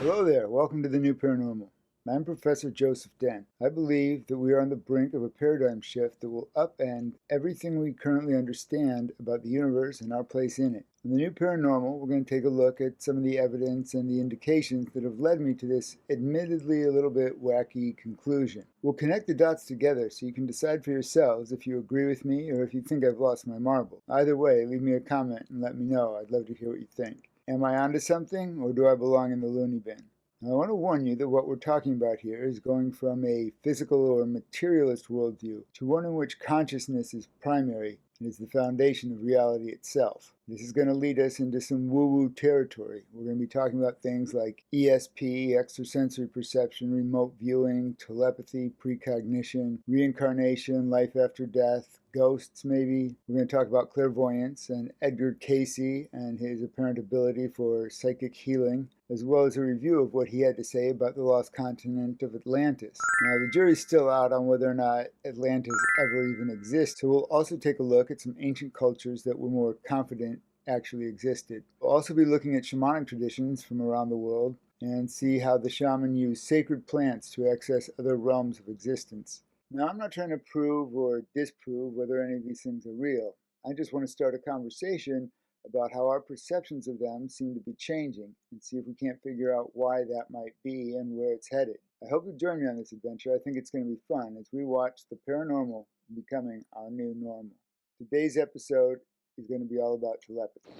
Hello there, welcome to the New Paranormal. I'm Professor Joseph Dent. I believe that we are on the brink of a paradigm shift that will upend everything we currently understand about the universe and our place in it. In the New Paranormal, we're going to take a look at some of the evidence and the indications that have led me to this admittedly a little bit wacky conclusion. We'll connect the dots together so you can decide for yourselves if you agree with me or if you think I've lost my marble. Either way, leave me a comment and let me know. I'd love to hear what you think. Am I onto something, or do I belong in the loony bin? Now, I want to warn you that what we're talking about here is going from a physical or materialist worldview to one in which consciousness is primary and is the foundation of reality itself. This is going to lead us into some woo-woo territory. We're going to be talking about things like ESP, extrasensory perception, remote viewing, telepathy, precognition, reincarnation, life after death, ghosts maybe. We're going to talk about clairvoyance and Edgar Cayce and his apparent ability for psychic healing, as well as a review of what he had to say about the lost continent of Atlantis. Now, the jury's still out on whether or not Atlantis ever even exists, so we'll also take a look at some ancient cultures that we're more confident actually existed. We'll also be looking at shamanic traditions from around the world and see how the shaman used sacred plants to access other realms of existence. Now, I'm not trying to prove or disprove whether any of these things are real. I just want to start a conversation about how our perceptions of them seem to be changing and see if we can't figure out why that might be and where it's headed. I hope you join me on this adventure. I think it's going to be fun as we watch the paranormal becoming our new normal. Today's episode is going to be all about telepathy.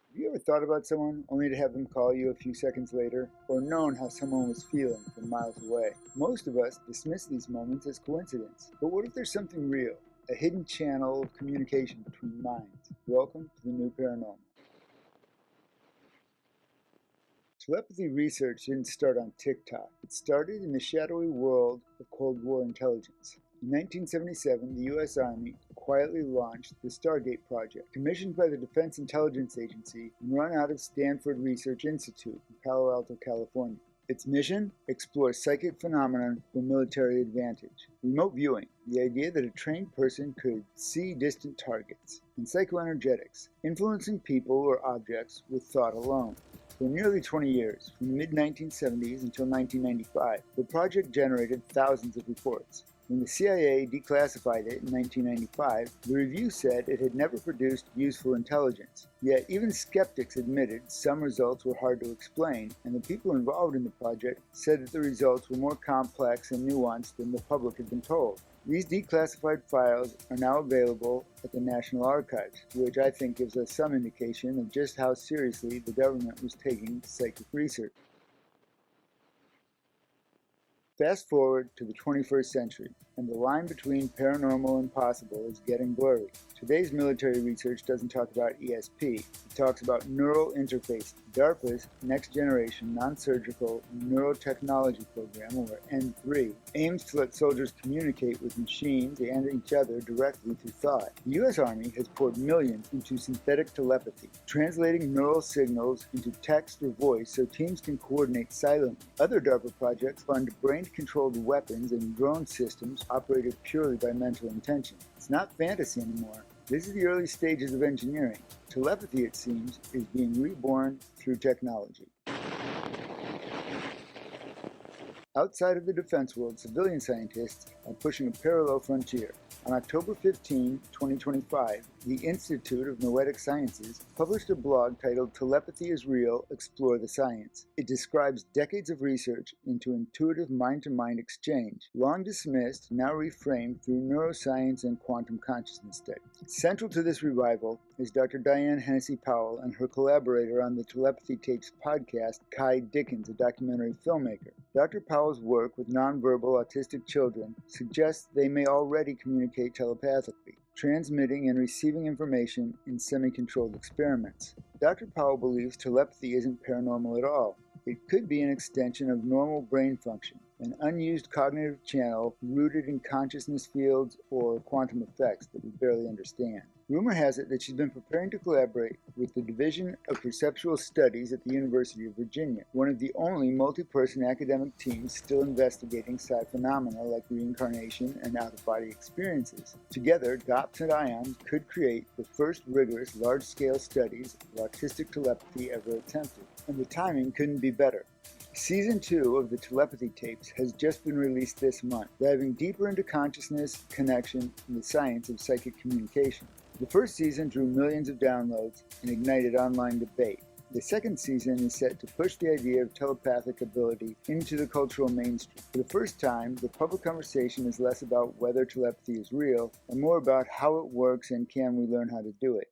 Have you ever thought about someone only to have them call you a few seconds later, or known how someone was feeling from miles away? Most of us dismiss these moments as coincidence, but what if there's something real? A hidden channel of communication between minds. Welcome to the New Paranormal. Telepathy research didn't start on TikTok. It started in the shadowy world of Cold War intelligence. In 1977, the U.S. Army quietly launched the Stargate project, commissioned by the Defense Intelligence Agency and run out of Stanford Research Institute in Palo Alto, California. Its mission? Explore psychic phenomena for military advantage. Remote viewing, the idea that a trained person could see distant targets. And psychoenergetics, influencing people or objects with thought alone. For nearly 20 years, from the mid-1970s until 1995, the project generated thousands of reports. When the CIA declassified it in 1995, the review said it had never produced useful intelligence. Yet even skeptics admitted some results were hard to explain, and the people involved in the project said that the results were more complex and nuanced than the public had been told. These declassified files are now available at the National Archives, which I think gives us some indication of just how seriously the government was taking psychic research. Fast forward to the 21st century, and the line between paranormal and possible is getting blurry. Today's military research doesn't talk about ESP, it talks about neural interface. DARPA's Next Generation Non-Surgical Neurotechnology Program, or N3, aims to let soldiers communicate with machines and each other directly through thought. The U.S. Army has poured millions into synthetic telepathy, translating neural signals into text or voice so teams can coordinate silently. Other DARPA projects fund brain-controlled weapons and drone systems operated purely by mental intention. It's not fantasy anymore. This is the early stages of engineering. Telepathy, it seems, is being reborn through technology. Outside of the defense world, civilian scientists are pushing a parallel frontier. On October 15, 2025, the Institute of Noetic Sciences published a blog titled Telepathy is Real, Explore the Science. It describes decades of research into intuitive mind-to-mind exchange, long dismissed, now reframed through neuroscience and quantum consciousness studies. Central to this revival is Dr. Diane Hennessy Powell and her collaborator on the Telepathy Tapes podcast, Ky Dickens, a documentary filmmaker. Dr. Powell's work with nonverbal autistic children suggests they may already communicate telepathically, transmitting and receiving information in semi-controlled experiments. Dr. Powell believes telepathy isn't paranormal at all. It could be an extension of normal brain function, an unused cognitive channel rooted in consciousness fields or quantum effects that we barely understand. Rumor has it that she's been preparing to collaborate with the Division of Perceptual Studies at the University of Virginia, one of the only multi-person academic teams still investigating psi phenomena like reincarnation and out-of-body experiences. Together, DOPS and IONS could create the first rigorous, large-scale studies of autistic telepathy ever attempted, and the timing couldn't be better. Season 2 of the Telepathy Tapes has just been released this month, diving deeper into consciousness, connection, and the science of psychic communication. The first season drew millions of downloads and ignited online debate. The second season is set to push the idea of telepathic ability into the cultural mainstream. For the first time, the public conversation is less about whether telepathy is real and more about how it works and can we learn how to do it.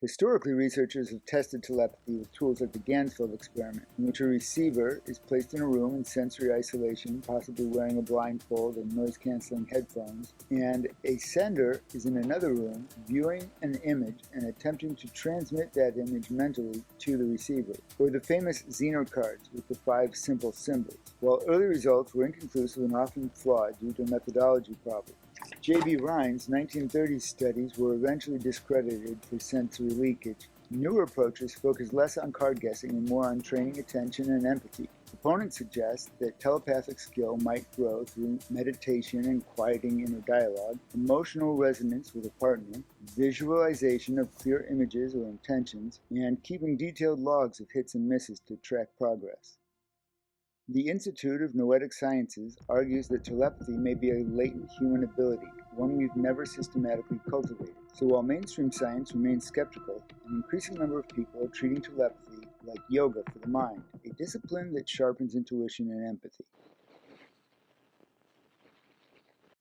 Historically, researchers have tested telepathy with tools like the Gansfeld experiment, in which a receiver is placed in a room in sensory isolation, possibly wearing a blindfold and noise-canceling headphones, and a sender is in another room viewing an image and attempting to transmit that image mentally to the receiver. Or the famous Zener cards with the 5 simple symbols. While early results were inconclusive and often flawed due to methodology problems, J.B. Rhine's 1930s studies were eventually discredited for sensory leakage. Newer approaches focus less on card guessing and more on training attention and empathy. Opponents suggest that telepathic skill might grow through meditation and quieting inner dialogue, emotional resonance with a partner, visualization of clear images or intentions, and keeping detailed logs of hits and misses to track progress. The Institute of Noetic Sciences argues that telepathy may be a latent human ability, one we've never systematically cultivated. So while mainstream science remains skeptical, an increasing number of people are treating telepathy like yoga for the mind, a discipline that sharpens intuition and empathy.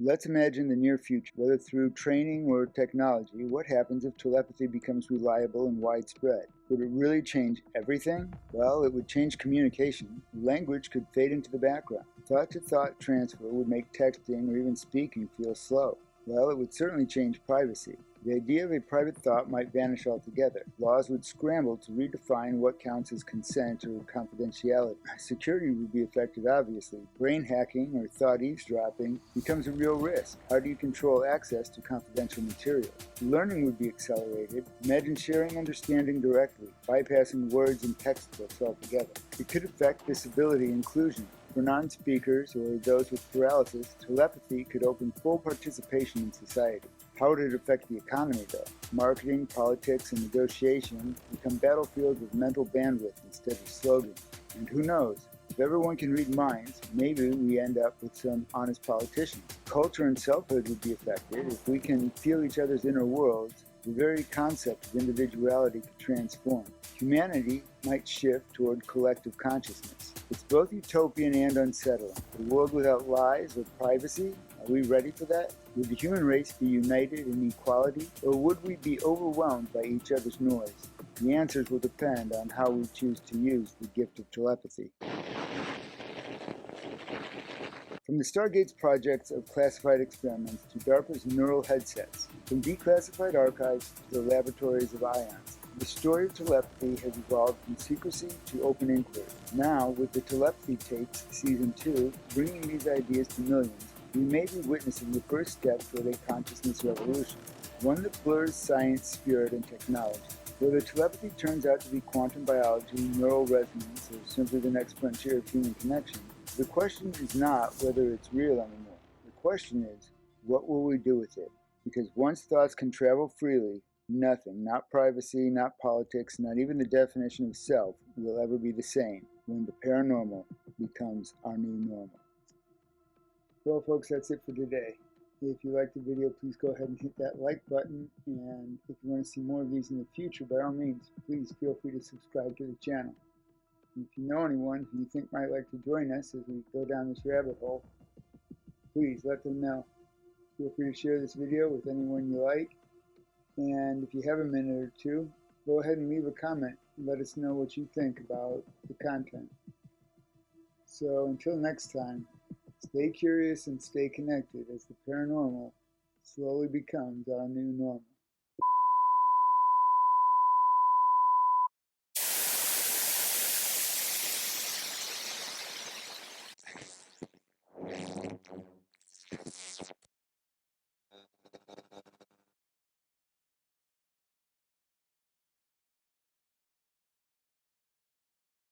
Let's imagine the near future. Whether through training or technology, what happens if telepathy becomes reliable and widespread? Would it really change everything? Well, it would change communication. Language could fade into the background. Thought-to-thought transfer would make texting or even speaking feel slow. Well, it would certainly change privacy. The idea of a private thought might vanish altogether. Laws would scramble to redefine what counts as consent or confidentiality. Security would be affected, obviously. Brain hacking or thought eavesdropping becomes a real risk. How do you control access to confidential material? Learning would be accelerated. Imagine sharing understanding directly, bypassing words and textbooks altogether. It could affect disability inclusion. For non-speakers or those with paralysis, telepathy could open full participation in society. How would it affect the economy, though? Marketing, politics, and negotiation become battlefields with mental bandwidth instead of slogans. And who knows? If everyone can read minds, maybe we end up with some honest politicians. Culture and selfhood would be affected. If we can feel each other's inner worlds, the very concept of individuality could transform. Humanity might shift toward collective consciousness. It's both utopian and unsettling. A world without lies or privacy? Are we ready for that? Would the human race be united in equality, or would we be overwhelmed by each other's noise? The answers will depend on how we choose to use the gift of telepathy. From the Stargate's projects of classified experiments to DARPA's neural headsets, from declassified archives to the laboratories of ions, the story of telepathy has evolved from secrecy to open inquiry. Now, with the Telepathy Tapes Season 2 bringing these ideas to millions, we may be witnessing the first step toward a consciousness revolution, one that blurs science, spirit, and technology. Whether telepathy turns out to be quantum biology, neural resonance, or simply the next frontier of human connection, the question is not whether it's real anymore. The question is, what will we do with it? Because once thoughts can travel freely, nothing, not privacy, not politics, not even the definition of self, will ever be the same when the paranormal becomes our new normal. Well, folks, that's it for today. If you liked the video, please go ahead and hit that like button. And if you want to see more of these in the future, by all means, please feel free to subscribe to the channel. And if you know anyone who you think might like to join us as we go down this rabbit hole, please let them know. Feel free to share this video with anyone you like. And if you have a minute or two, go ahead and leave a comment and let us know what you think about the content. So until next time, stay curious and stay connected as the paranormal slowly becomes our new normal.